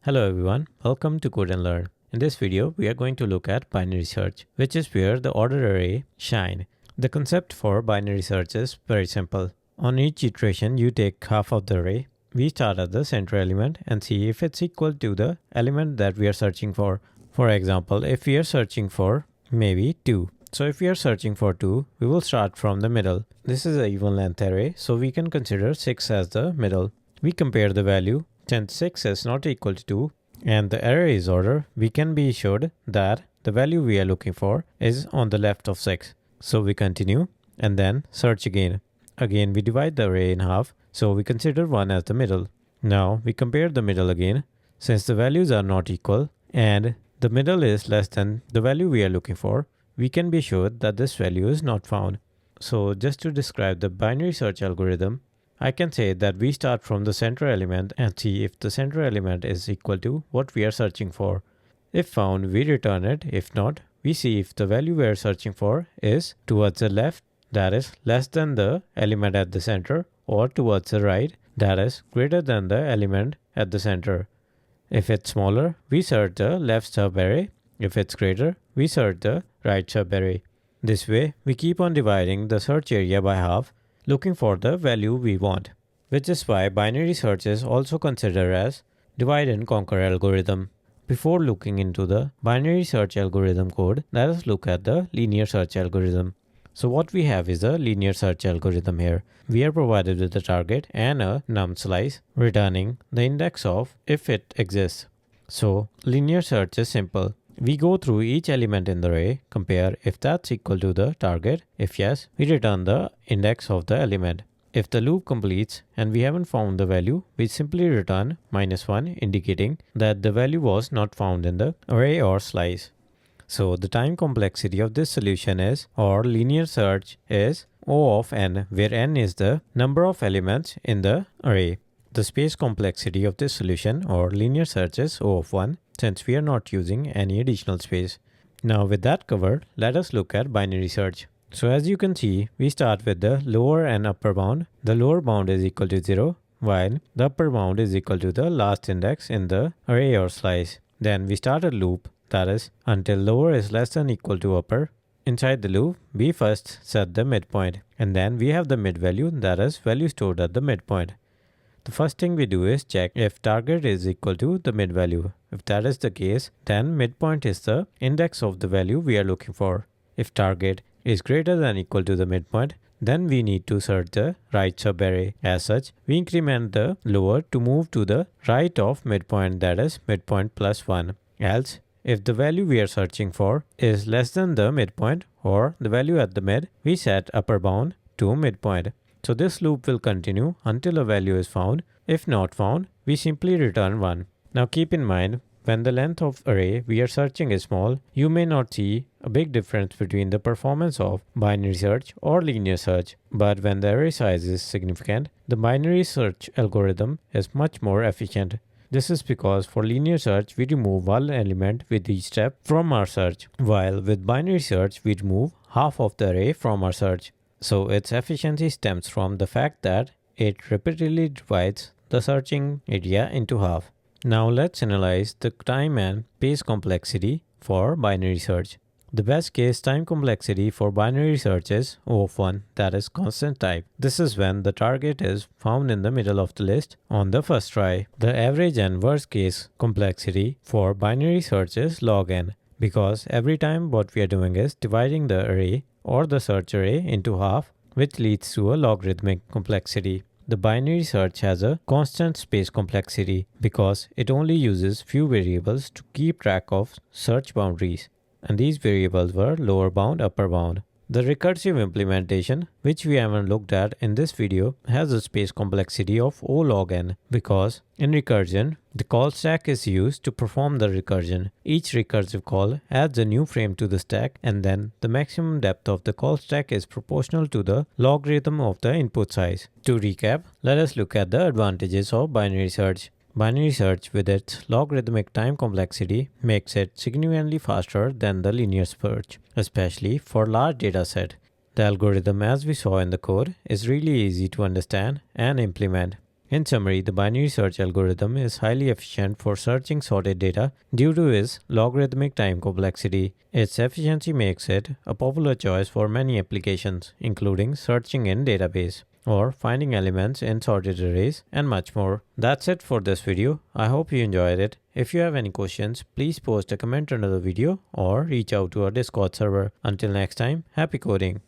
Hello everyone, welcome to Code and Learn. In this video, we are going to look at binary search, which is where the ordered array shine. The concept for binary search is very simple. On each iteration, you take half of the array. We start at the center element and see if it's equal to the element that we are searching for. For example, if we are searching for maybe 2. So if we are searching for 2, we will start from the middle. This is an even length array, so we can consider 6 as the middle. We compare the value. Since 6 is not equal to 2 and the array is ordered, we can be assured that the value we are looking for is on the left of 6. So we continue and then search again. Again we divide the array in half, so we consider 1 as the middle. Now we compare the middle again. Since the values are not equal and the middle is less than the value we are looking for, we can be sure that this value is not found. So just to describe the binary search algorithm, I can say that we start from the center element and see if the center element is equal to what we are searching for. If found, we return it. If not, we see if the value we are searching for is towards the left, that is less than the element at the center, or towards the right, that is greater than the element at the center. If it's smaller, we search the left subarray. If it's greater, we search the right subarray. This way, we keep on dividing the search area by half, looking for the value we want, which is why binary search is also considered as divide and conquer algorithm. Before looking into the binary search algorithm code, let us look at the linear search algorithm. So what we have is a linear search algorithm here. We are provided with a target and a num slice, returning the index of if it exists. So linear search is simple. We go through each element in the array, compare if that's equal to the target. If yes, we return the index of the element. If the loop completes and we haven't found the value, we simply return -1, indicating that the value was not found in the array or slice. So the time complexity of this solution is, or linear search is, O of n, where n is the number of elements in the array. The space complexity of this solution or linear search is O of 1, since we are not using any additional space. Now with that covered, let us look at binary search. So as you can see, we start with the lower and upper bound. The lower bound is equal to 0, while the upper bound is equal to the last index in the array or slice. Then we start a loop, that is, until lower is less than equal to upper. Inside the loop, we first set the midpoint, and then we have the mid value, that is, value stored at the midpoint. The first thing we do is check if target is equal to the mid value. If that is the case, then midpoint is the index of the value we are looking for. If target is greater than equal to the midpoint, then we need to search the right subarray. As such, we increment the lower to move to the right of midpoint, that is midpoint plus 1. Else, if the value we are searching for is less than the midpoint or the value at the mid, we set upper bound to midpoint. So this loop will continue until a value is found. If not found, we simply return 1. Now keep in mind, when the length of array we are searching is small, you may not see a big difference between the performance of binary search or linear search. But when the array size is significant, the binary search algorithm is much more efficient. This is because for linear search, we remove one element with each step from our search, while with binary search, we remove half of the array from our search. So its efficiency stems from the fact that it repeatedly divides the searching area into half. Now let's analyze the time and space complexity for binary search. The best case time complexity for binary search is O of 1, that is constant type. This is when the target is found in the middle of the list on the first try. The average and worst case complexity for binary search is log n, because every time what we are doing is dividing the array or the search array into half, which leads to a logarithmic complexity. The binary search has a constant space complexity because it only uses few variables to keep track of search boundaries, and these variables were lower bound, upper bound. The recursive implementation, which we haven't looked at in this video, has a space complexity of O log n because in recursion, the call stack is used to perform the recursion. Each recursive call adds a new frame to the stack, and then the maximum depth of the call stack is proportional to the logarithm of the input size. To recap, let us look at the advantages of binary search. Binary search with its logarithmic time complexity makes it significantly faster than the linear search, especially for large data set. The algorithm, as we saw in the code, is really easy to understand and implement. In summary, the binary search algorithm is highly efficient for searching sorted data due to its logarithmic time complexity. Its efficiency makes it a popular choice for many applications, including searching in database or finding elements in sorted arrays and much more. That's it for this video. I hope you enjoyed it. If you have any questions, please post a comment under the video or reach out to our Discord server. Until next time, happy coding!